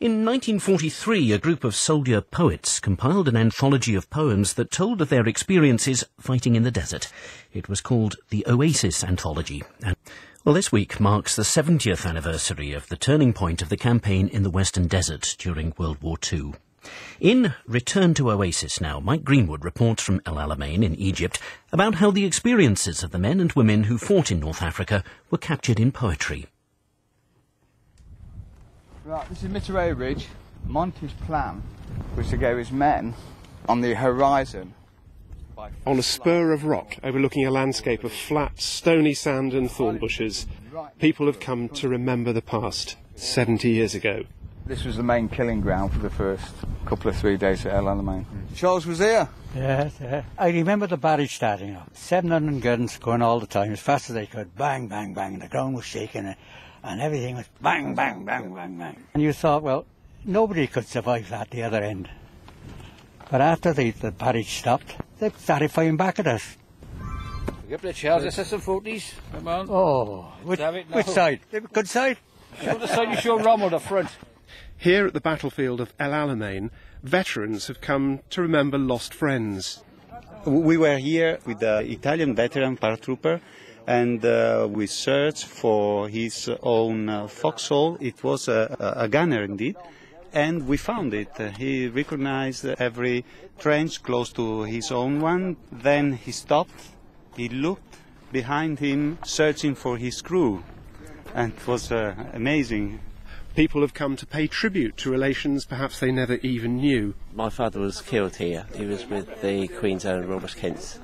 In 1943, a group of soldier poets compiled an anthology of poems that told of their experiences fighting in the desert. It was called the Oasis Anthology. Well, this week marks the 70th anniversary of the turning point of the campaign in the Western Desert during World War II. In Return to Oasis now, Mike Greenwood reports from El Alamein in Egypt about how the experiences of the men and women who fought in North Africa were captured in poetry. Right, this is minutiae Ridge, Monty's plan was to get his men on the horizon. On a spur of rock overlooking a landscape of flat, stony sand and thorn bushes, people have come to remember the past 70 years ago. This was the main killing ground for the first couple of 3 days at El Alamein. Charles was here. Yes, yeah. I remember the barrage starting up. 700 guns going all the time, as fast as they could. Bang, bang, bang. The ground was shaking and everything was bang, bang, bang, bang, bang. And you thought, well, nobody could survive at the other end. But after the barrage stopped, they started firing back at us. Get up there, Charles. This is some 40s. Come on. Oh, which side? The good side? Show the side you show Rommel, the front. Here at the battlefield of El Alamein, veterans have come to remember lost friends. We were here with the Italian veteran paratrooper, and we searched for his own foxhole. It was a gunner indeed, and we found it. He recognized every trench close to his own one. Then he stopped, he looked behind him, searching for his crew, and it was amazing. People have come to pay tribute to relations perhaps they never even knew. My father was killed here. He was with the Queen's Own Robert Kent's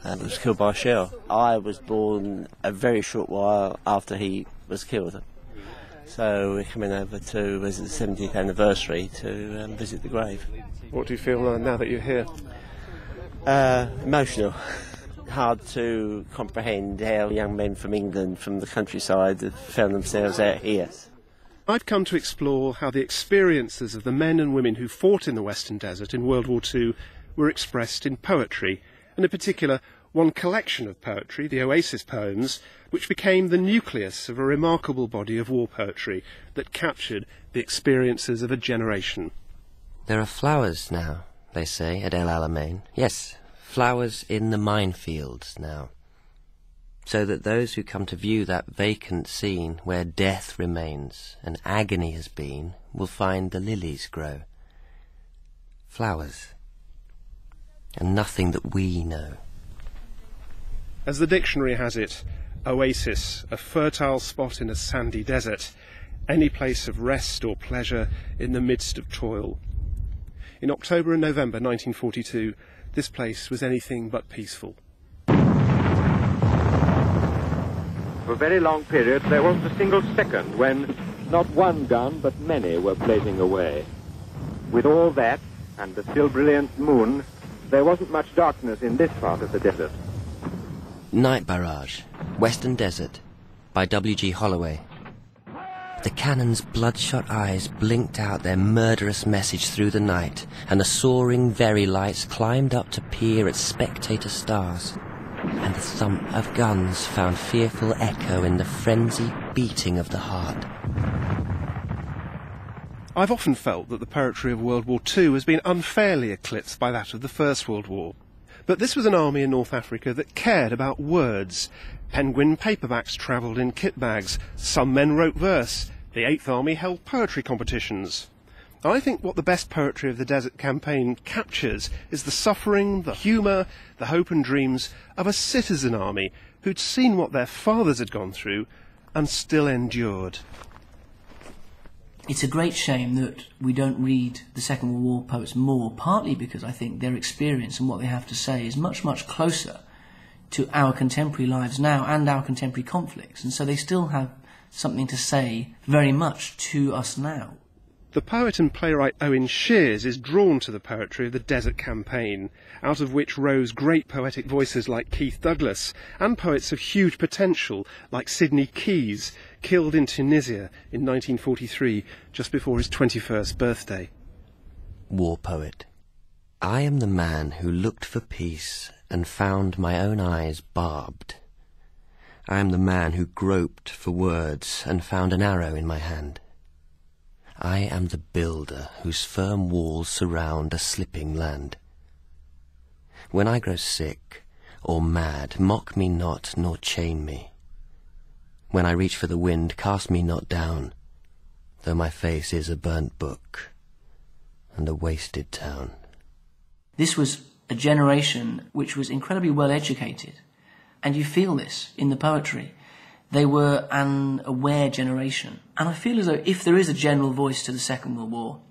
and was killed by a shell. I was born a very short while after he was killed. So we're coming over to visit the 70th anniversary to visit the grave. What do you feel now that you're here? Emotional. Hard to comprehend how young men from England, from the countryside, have found themselves out here. I've come to explore how the experiences of the men and women who fought in the Western Desert in World War II were expressed in poetry, and in particular one collection of poetry, the Oasis poems, which became the nucleus of a remarkable body of war poetry that captured the experiences of a generation. There are flowers now, they say, at El Alamein. Yes, flowers in the minefields now. So that those who come to view that vacant scene where death remains and agony has been will find the lilies grow. Flowers. And nothing that we know. As the dictionary has it, oasis, a fertile spot in a sandy desert, any place of rest or pleasure in the midst of toil. In October and November 1942, this place was anything but peaceful. For a very long period, there wasn't a single second when not one gun, but many were blazing away. With all that, and the still brilliant moon, there wasn't much darkness in this part of the desert. Night Barrage, Western Desert, by W.G. Holloway. The cannon's bloodshot eyes blinked out their murderous message through the night, and the soaring very lights climbed up to peer at spectator stars. And the thump of guns found fearful echo in the frenzied beating of the heart. I've often felt that the poetry of World War II has been unfairly eclipsed by that of the First World War. But this was an army in North Africa that cared about words. Penguin paperbacks travelled in kit bags. Some men wrote verse. The Eighth Army held poetry competitions. I think what the best poetry of the Desert Campaign captures is the suffering, the humour, the hope and dreams of a citizen army who'd seen what their fathers had gone through and still endured. It's a great shame that we don't read the Second World War poets more, partly because I think their experience and what they have to say is much, much closer to our contemporary lives now and our contemporary conflicts, and so they still have something to say very much to us now. The poet and playwright Owen Shears is drawn to the poetry of the Desert Campaign, out of which rose great poetic voices like Keith Douglas, and poets of huge potential like Sidney Keys, killed in Tunisia in 1943, just before his 21st birthday. War poet. I am the man who looked for peace and found my own eyes barbed. I am the man who groped for words and found an arrow in my hand. I am the builder whose firm walls surround a slipping land. When I grow sick or mad, mock me not nor chain me. When I reach for the wind, cast me not down, though my face is a burnt book and a wasted town. This was a generation which was incredibly well educated, and you feel this in the poetry. They were an aware generation, and I feel as though if there is a general voice to the Second World War,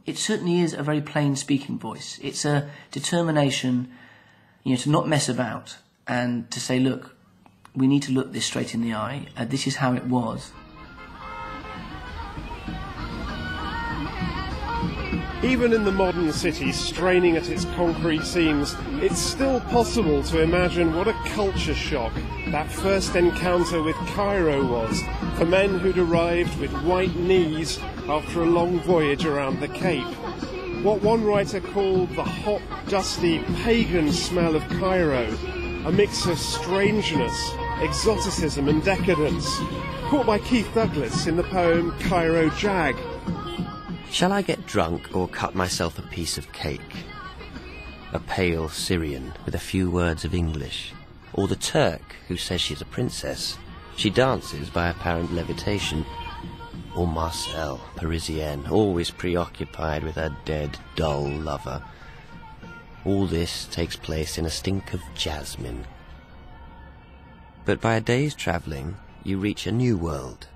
it certainly is a very plain-speaking voice. It's a determination, to not mess about and to say, look, we need to look this straight in the eye. This is how it was. Even in the modern city straining at its concrete seams, it's still possible to imagine what a culture shock that first encounter with Cairo was for men who'd arrived with white knees after a long voyage around the Cape. What one writer called the hot, dusty, pagan smell of Cairo, a mix of strangeness, exoticism and decadence, caught by Keith Douglas in the poem Cairo Jag. Shall I get drunk or cut myself a piece of cake? A pale Syrian with a few words of English, or the Turk who says she's a princess. She dances by apparent levitation. Or Marcel, Parisienne, always preoccupied with her dead, dull lover. All this takes place in a stink of jasmine. But by a day's travelling, you reach a new world.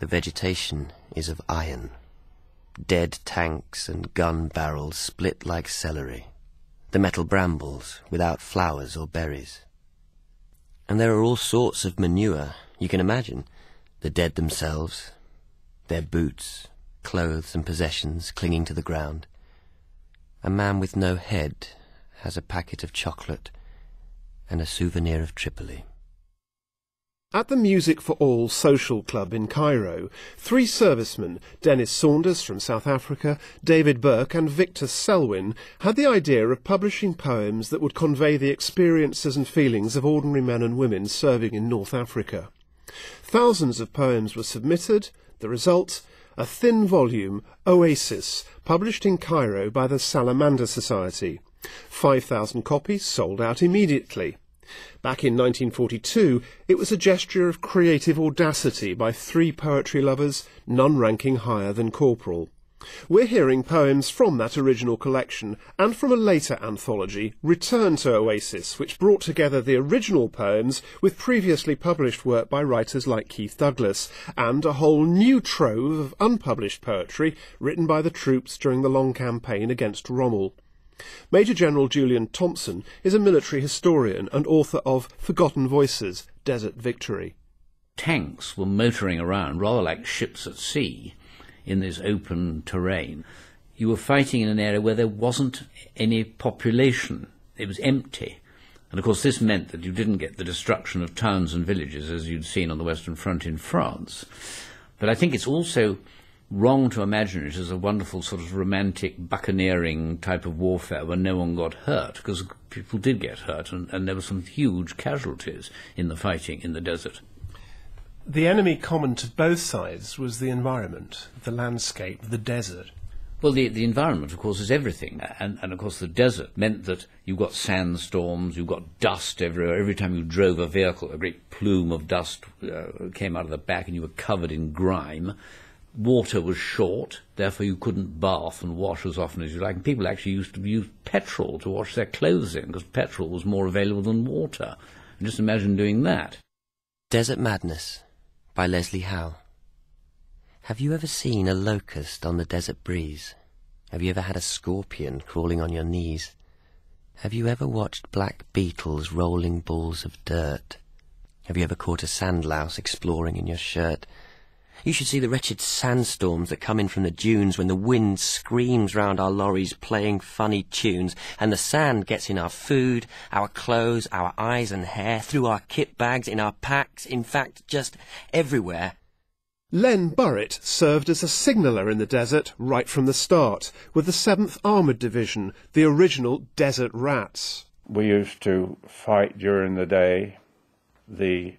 The vegetation is of iron. Dead tanks and gun barrels split like celery. The metal brambles without flowers or berries. And there are all sorts of manure, you can imagine. The dead themselves, their boots, clothes and possessions clinging to the ground. A man with no head has a packet of chocolate and a souvenir of Tripoli. At the Music for All social club in Cairo, 3 servicemen, Dennis Saunders from South Africa, David Burke and Victor Selwyn, had the idea of publishing poems that would convey the experiences and feelings of ordinary men and women serving in North Africa. Thousands of poems were submitted. The result, a thin volume, Oasis, published in Cairo by the Salamander Society. 5,000 copies sold out immediately. Back in 1942, it was a gesture of creative audacity by 3 poetry lovers, none ranking higher than corporal. We're hearing poems from that original collection and from a later anthology, Return to Oasis, which brought together the original poems with previously published work by writers like Keith Douglas, and a whole new trove of unpublished poetry written by the troops during the long campaign against Rommel. Major General Julian Thompson is a military historian and author of Forgotten Voices, Desert Victory. Tanks were motoring around rather like ships at sea in this open terrain. You were fighting in an area where there wasn't any population. It was empty. And of course this meant that you didn't get the destruction of towns and villages as you'd seen on the Western Front in France. But I think it's also wrong to imagine it as a wonderful sort of romantic buccaneering type of warfare where no one got hurt, because people did get hurt and there were some huge casualties in the fighting in the desert. The enemy common to both sides was the environment, the landscape, the desert. Well, the environment, of course, is everything. And of course, the desert meant that you got sandstorms, you got dust everywhere. Every time you drove a vehicle, a great plume of dust came out of the back and you were covered in grime. Water was short, therefore you couldn't bath and wash as often as you like. And people actually used to use petrol to wash their clothes in, because petrol was more available than water. And just imagine doing that. Desert Madness by Leslie Howe. Have you ever seen a locust on the desert breeze? Have you ever had a scorpion crawling on your knees? Have you ever watched black beetles rolling balls of dirt? Have you ever caught a sandlouse exploring in your shirt? You should see the wretched sandstorms that come in from the dunes when the wind screams round our lorries playing funny tunes, and the sand gets in our food, our clothes, our eyes and hair, through our kit bags, in our packs, in fact, just everywhere. Len Burrett served as a signaller in the desert right from the start, with the 7th Armoured Division, the original Desert Rats. We used to fight during the day. The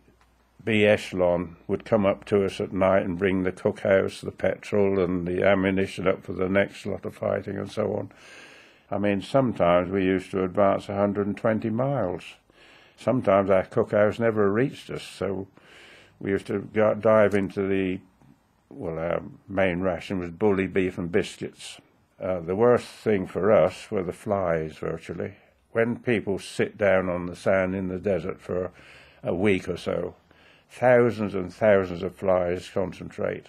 B echelon would come up to us at night and bring the cookhouse, the petrol and the ammunition up for the next lot of fighting and so on. I mean, sometimes we used to advance 120 miles. Sometimes our cookhouse never reached us, so we used to dive into our main ration was bully beef and biscuits. The worst thing for us were the flies, virtually. When people sit down on the sand in the desert for a week or so, thousands and thousands of flies concentrate.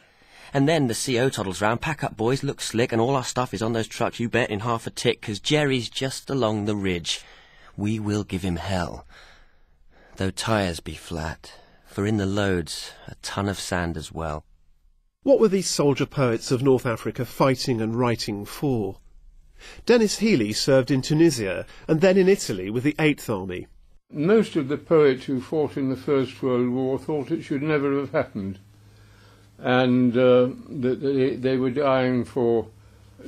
And then the CO toddles round, pack up boys, look slick, and all our stuff is on those trucks, you bet, in half a tick, 'cause Jerry's just along the ridge. We will give him hell. Though tyres be flat, for in the loads a ton of sand as well. What were these soldier poets of North Africa fighting and writing for? Dennis Healy served in Tunisia and then in Italy with the 8th Army. Most of the poets who fought in the First World War thought it should never have happened, and that they were dying for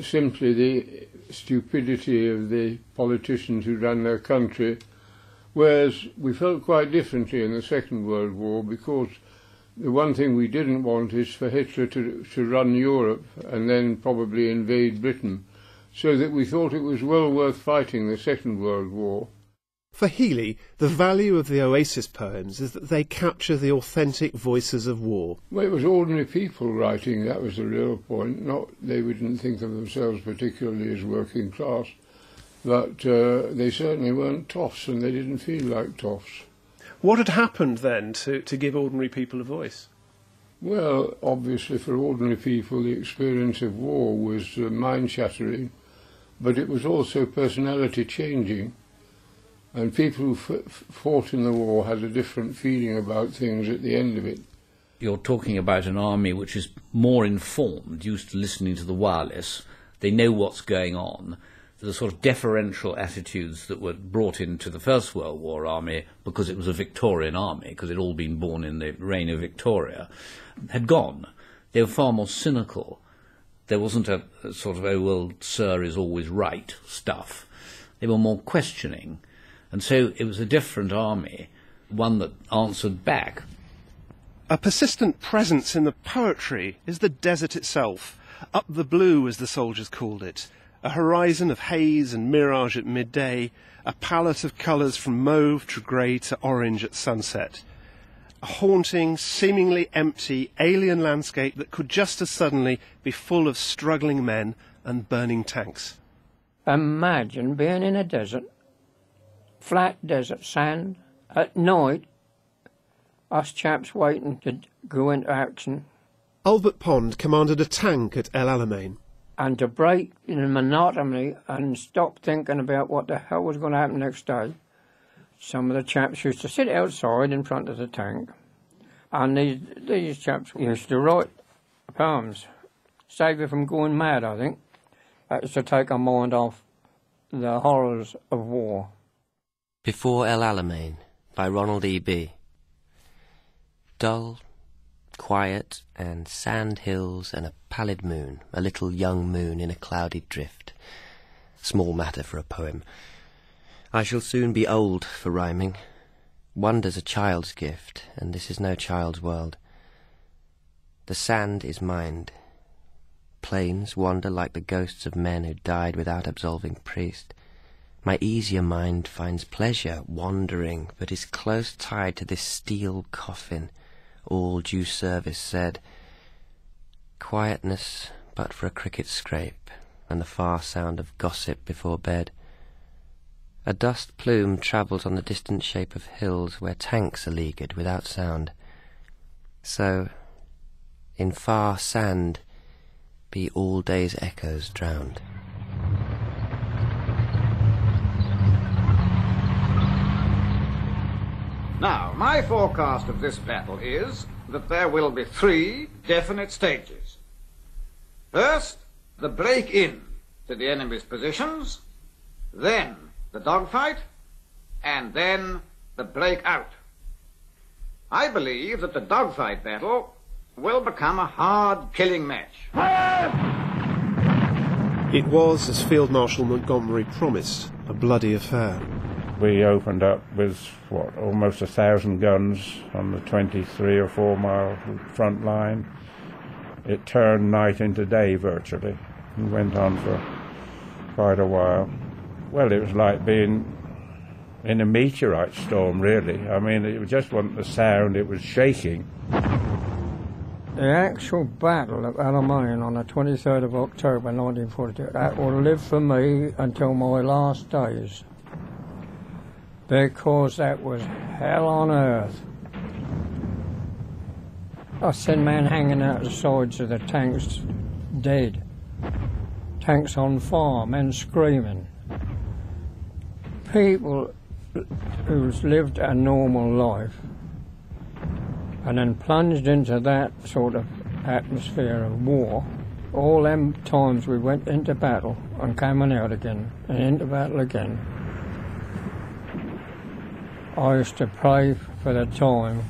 simply the stupidity of the politicians who ran their country, whereas we felt quite differently in the Second World War, because the one thing we didn't want is for Hitler to run Europe and then probably invade Britain, so that we thought it was well worth fighting the Second World War. For Healy, the value of the Oasis poems is that they capture the authentic voices of war. Well, it was ordinary people writing, that was the real point. Not they wouldn't think of themselves particularly as working class, but they certainly weren't toffs, and they didn't feel like toffs. What had happened then to give ordinary people a voice? Well, obviously for ordinary people the experience of war was mind-shattering, but it was also personality-changing, and people who fought in the war had a different feeling about things at the end of it. You're talking about an army which is more informed, used to listening to the wireless. They know what's going on. The sort of deferential attitudes that were brought into the First World War army, because it was a Victorian army, because it had all been born in the reign of Victoria, had gone. They were far more cynical. There wasn't a sort of, oh, well, sir is always right stuff. They were more questioning. And so it was a different army, one that answered back. A persistent presence in the poetry is the desert itself. Up the blue, as the soldiers called it. A horizon of haze and mirage at midday, a palette of colours from mauve to grey to orange at sunset. A haunting, seemingly empty, alien landscape that could just as suddenly be full of struggling men and burning tanks. Imagine being in a desert, flat desert sand, at night, us chaps waiting to go into action. Albert Pond commanded a tank at El Alamein. And to break the monotony and stop thinking about what the hell was going to happen next day, some of the chaps used to sit outside in front of the tank, and these chaps used to write poems, save you from going mad, I think. That was to take our mind off the horrors of war. Before El Alamein, by Ronald E.B. Dull, quiet, and sand hills and a pallid moon, a little young moon in a cloudy drift. Small matter for a poem. I shall soon be old for rhyming. Wonder's a child's gift, and this is no child's world. The sand is mind. Plains wander like the ghosts of men who died without absolving priest. My easier mind finds pleasure wandering, but is close tied to this steel coffin, all due service said. Quietness but for a cricket scrape, and the far sound of gossip before bed. A dust plume travels on the distant shape of hills where tanks are leaguered without sound. So, in far sand, be all day's echoes drowned. Now, my forecast of this battle is that there will be 3 definite stages. First, the break-in to the enemy's positions, then the dogfight, and then the break-out. I believe that the dogfight battle will become a hard killing match. It was, as Field Marshal Montgomery promised, a bloody affair. We opened up with, almost 1,000 guns on the 23 or 4 mile front line. It turned night into day virtually and went on for quite a while. Well, it was like being in a meteorite storm, really. I mean, it just wasn't the sound, it was shaking. The actual battle of Alamein on the 23rd of October 1942, that will live for me until my last days, because that was hell on earth. I seen men hanging out the sides of the tanks dead, tanks on fire, men screaming. People who's lived a normal life and then plunged into that sort of atmosphere of war. All them times we went into battle and coming out again and into battle again, I used to pray for the time,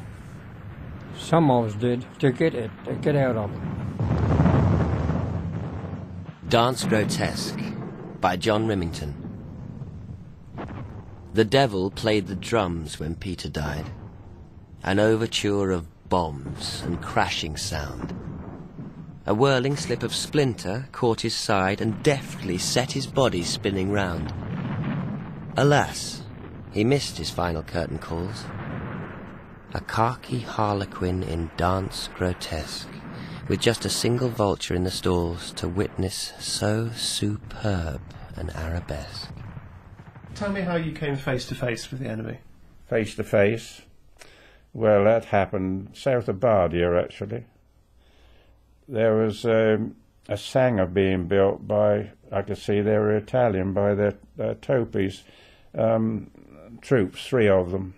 some of us did, to get out of it. Dance Grotesque by John Rimington. The devil played the drums when Peter died. An overture of bombs and crashing sound. A whirling slip of splinter caught his side and deftly set his body spinning round. Alas, he missed his final curtain calls. A khaki harlequin in Dance Grotesque, with just a single vulture in the stalls to witness so superb an arabesque. Tell me how you came face to face with the enemy. Face to face? Well, that happened south of Bardia, actually. There was a Sanger being built by, I could see they were Italian, by their topis, troops, 3 of them.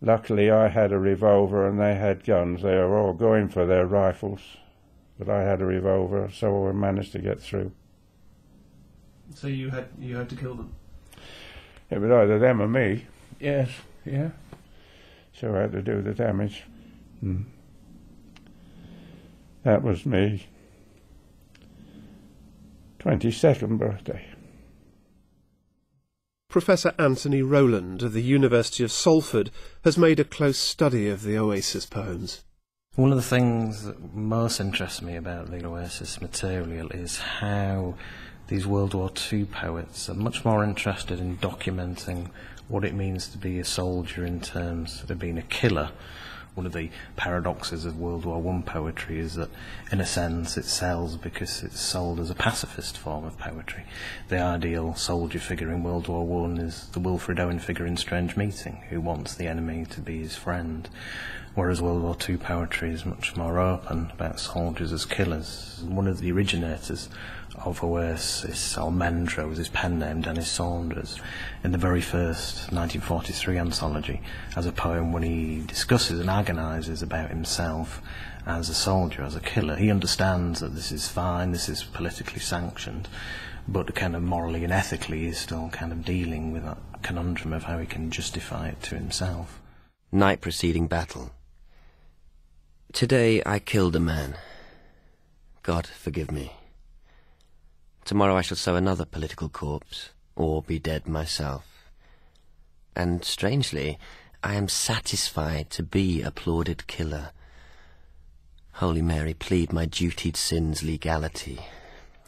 Luckily, I had a revolver and they had guns. They were all going for their rifles, but I had a revolver, so I managed to get through. So you had to kill them? It was either them or me. Yes, yeah. So I had to do the damage. That was me. 22nd birthday. Professor Anthony Rowland of the University of Salford has made a close study of the Oasis poems. One of the things that most interests me about the Oasis material is how these World War II poets are much more interested in documenting what it means to be a soldier in terms of being a killer. One of the paradoxes of World War I poetry is that, in a sense, it sells because it's sold as a pacifist form of poetry. The ideal soldier figure in World War I is the Wilfred Owen figure in Strange Meeting, who wants the enemy to be his friend. Whereas World War II poetry is much more open about soldiers as killers. One of the originators of Oasis, or Mendra, was his pen name, Dennis Saunders, in the very first 1943 anthology, as a poem when he discusses and agonises about himself as a soldier, as a killer. He understands that this is fine, this is politically sanctioned, but kind of morally and ethically he's still kind of dealing with that conundrum of how he can justify it to himself. Night preceding battle. Today I killed a man. God forgive me. Tomorrow I shall sow another political corpse, or be dead myself. And strangely, I am satisfied to be applauded killer. Holy Mary, plead my dutied sin's legality.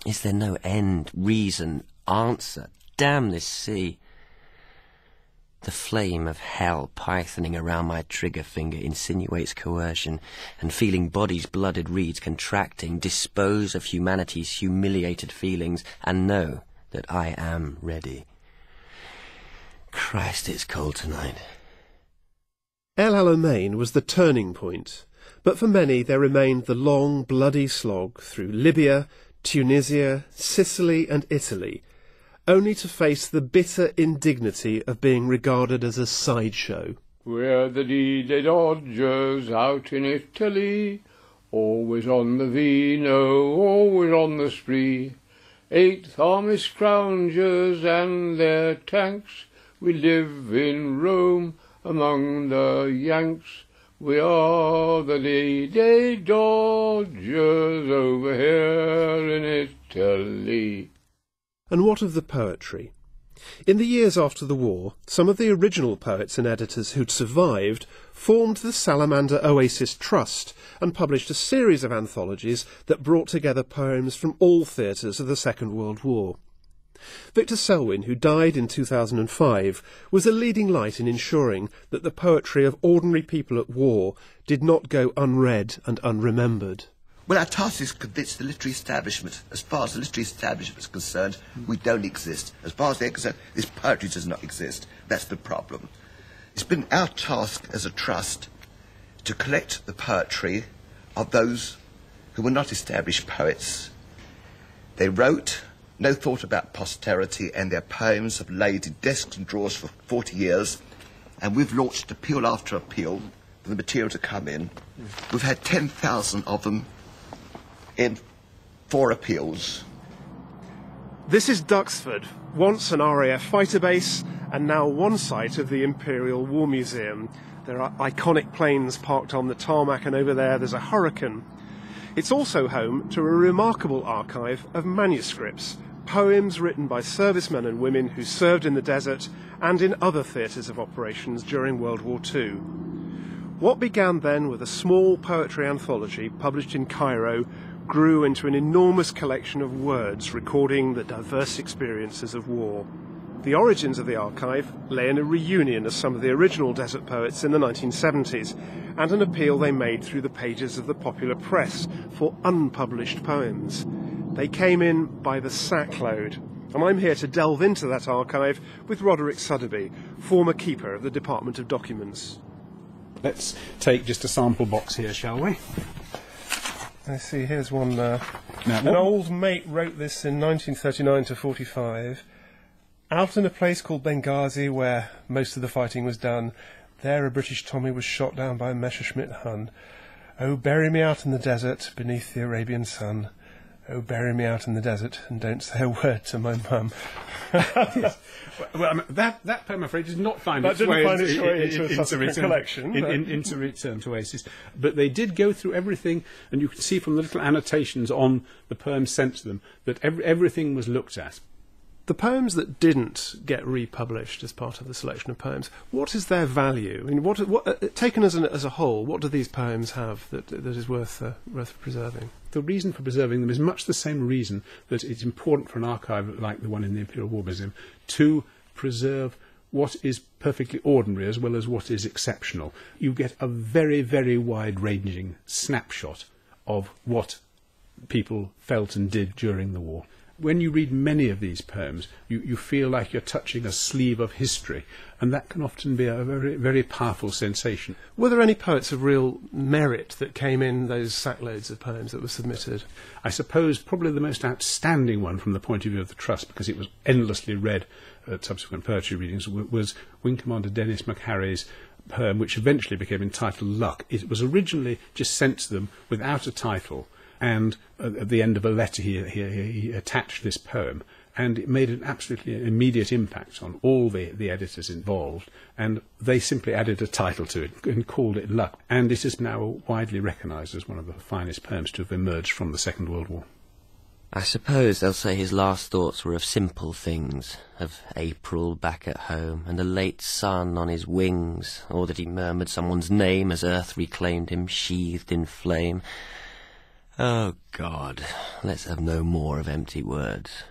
Is there no end, reason, answer? Damn this sea! The flame of hell pythoning around my trigger finger insinuates coercion, and feeling body's blooded reeds contracting dispose of humanity's humiliated feelings, and know that I am ready. Christ, it's cold tonight. El Alamein was the turning point, but for many there remained the long, bloody slog through Libya, Tunisia, Sicily and Italy, only to face the bitter indignity of being regarded as a sideshow. We're the D-Day Dodgers out in Italy, always on the vino, always on the spree. 8th Army scroungers and their tanks, we live in Rome among the Yanks. We are the D-Day Dodgers over here in Italy. And what of the poetry? In the years after the war, some of the original poets and editors who'd survived formed the Salamander Oasis Trust and published a series of anthologies that brought together poems from all theatres of the Second World War. Victor Selwyn, who died in 2005, was a leading light in ensuring that the poetry of ordinary people at war did not go unread and unremembered. Well, our task is to convince the literary establishment. As far as the literary establishment is concerned, we don't exist. As far as they're concerned, this poetry does not exist. That's the problem. It's been our task as a trust to collect the poetry of those who were not established poets. They wrote, no thought about posterity, and their poems have laid in desks and drawers for 40 years, and we've launched appeal after appeal for the material to come in. We've had 10,000 of them in 4 appeals. This is Duxford, once an RAF fighter base and now one site of the Imperial War Museum. There are iconic planes parked on the tarmac, and over there there's a Hurricane. It's also home to a remarkable archive of manuscripts, poems written by servicemen and women who served in the desert and in other theatres of operations during World War II. What began then with a small poetry anthology published in Cairo grew into an enormous collection of words recording the diverse experiences of war. The origins of the archive lay in a reunion of some of the original desert poets in the 1970s and an appeal they made through the pages of the popular press for unpublished poems. They came in by the sackload, and I'm here to delve into that archive with Roderick Sotheby, former keeper of the Department of Documents. Let's take just a sample box here, shall we? I see, here's one. An old mate wrote this in 1939 to 45. Out in a place called Benghazi, where most of the fighting was done, there a British Tommy was shot down by a Messerschmitt Hun. Oh, bury me out in the desert, beneath the Arabian sun. Oh, bury me out in the desert, and don't say a word to my mum. Well, I mean, that poem, I'm afraid, did not find its way into a subsequent collection. Into Return to Oasis. But they did go through everything, and you can see from the little annotations on the poems sent to them that everything was looked at. The poems that didn't get republished as part of the selection of poems, what is their value? I mean, what taken as a whole, what do these poems have that is worth preserving? The reason for preserving them is much the same reason that it's important for an archive like the one in the Imperial War Museum to preserve what is perfectly ordinary as well as what is exceptional. You get a very, very wide-ranging snapshot of what people felt and did during the war. When you read many of these poems, you feel like you're touching a sleeve of history, and that can often be a very, very powerful sensation. Were there any poets of real merit that came in those sackloads of poems that were submitted? I suppose probably the most outstanding one from the point of view of the Trust, because it was endlessly read at subsequent poetry readings, was Wing Commander Dennis McHarry's poem, which eventually became entitled Luck. It was originally just sent to them without a title, and at the end of a letter he attached this poem, and it made an absolutely immediate impact on all the editors involved, and they simply added a title to it and called it Luck, and it is now widely recognised as one of the finest poems to have emerged from the Second World War. I suppose they'll say his last thoughts were of simple things, of April back at home and the late sun on his wings, or that he murmured someone's name as earth reclaimed him, sheathed in flame. Oh, God, let's have no more of empty words.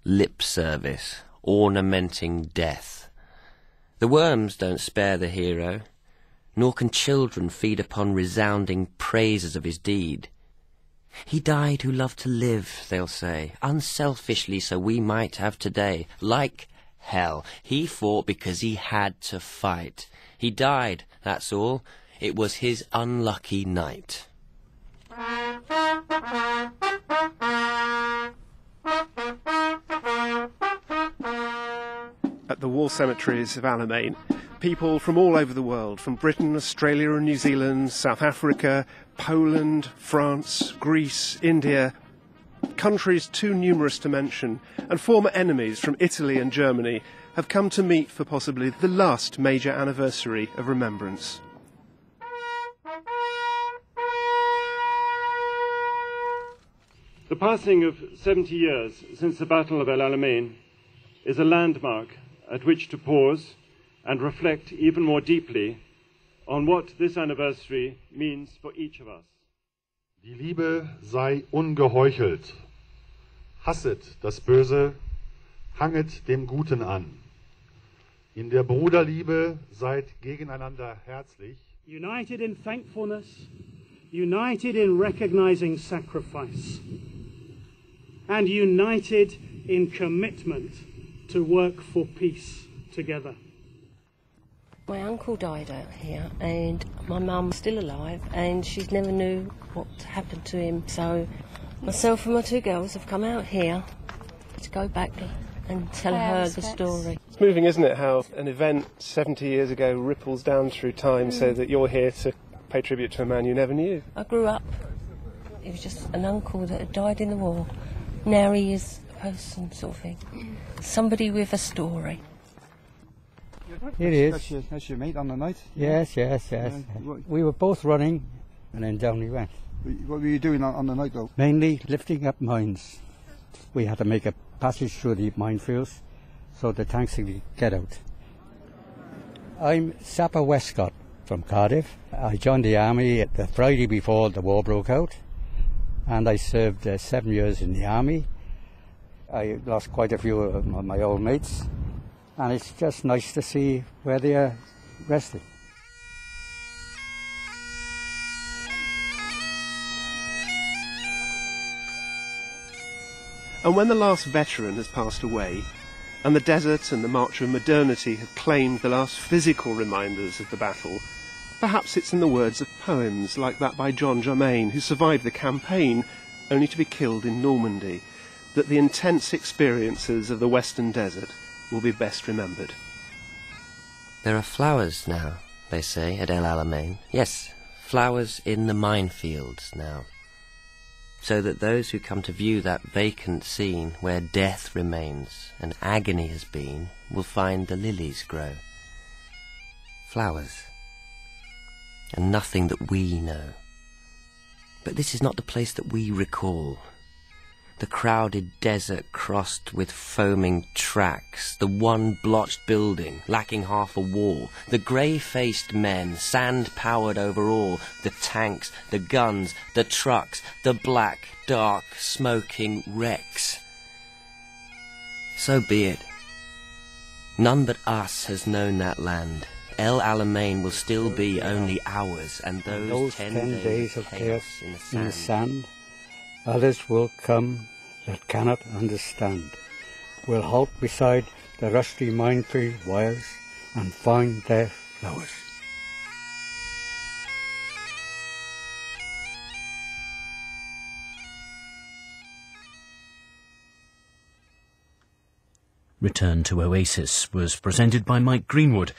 Lip service, ornamenting death. The worms don't spare the hero, nor can children feed upon resounding praises of his deed. He died who loved to live, they'll say, unselfishly so we might have today. Like hell, he fought because he had to fight. He died, that's all. It was his unlucky night. At the war cemeteries of Alamein, people from all over the world, from Britain, Australia and New Zealand, South Africa, Poland, France, Greece, India, countries too numerous to mention, and former enemies from Italy and Germany have come to meet for possibly the last major anniversary of remembrance. The passing of 70 years since the Battle of El Alamein is a landmark at which to pause and reflect even more deeply on what this anniversary means for each of us. Die Liebe sei ungeheuchelt. Hasset das Böse, hanget dem Guten an. In der Bruderliebe seid gegeneinander herzlich. United in thankfulness, united in recognizing sacrifice, and united in commitment to work for peace together. My uncle died out here and my mum's still alive and she never knew what happened to him, so myself and my two girls have come out here to go back and tell her the story. It's moving, isn't it, how an event 70 years ago ripples down through time so that you're here to pay tribute to a man you never knew. I grew up, he was just an uncle that had died in the war. Now he is a person, sort of thing. Somebody with a story. It is. That's your mate on the night? Yes. We were both running and then down we went. What were you doing on the night though? Mainly lifting up mines. We had to make a passage through the minefields so the tanks could get out. I'm Sapper Westcott from Cardiff. I joined the army the Friday before the war broke out and I served 7 years in the army. I lost quite a few of my old mates. And it's just nice to see where they are resting. And when the last veteran has passed away, and the desert and the march of modernity have claimed the last physical reminders of the battle, perhaps it's in the words of poems like that by John Germain, who survived the campaign only to be killed in Normandy, that the intense experiences of the Western Desert will be best remembered. There are flowers now, they say, at El Alamein. Yes, flowers in the minefields now. So that those who come to view that vacant scene where death remains and agony has been will find the lilies grow. Flowers. And nothing that we know. But this is not the place that we recall. The crowded desert crossed with foaming tracks, the one blotched building lacking half a wall, the grey-faced men, sand-powered over all, the tanks, the guns, the trucks, the black, dark, smoking wrecks. So be it. None but us has known that land. El Alamein will still be only ours, and those 10 days of chaos in the sand. Others will come that cannot understand, will halt beside the rusty minefield wires and find their flowers. Return to Oasis was presented by Mike Greenwood.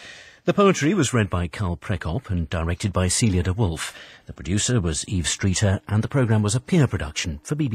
The poetry was read by Carl Prekop and directed by Celia de Wolf. The producer was Eve Streeter, and the programme was a peer production for BBC.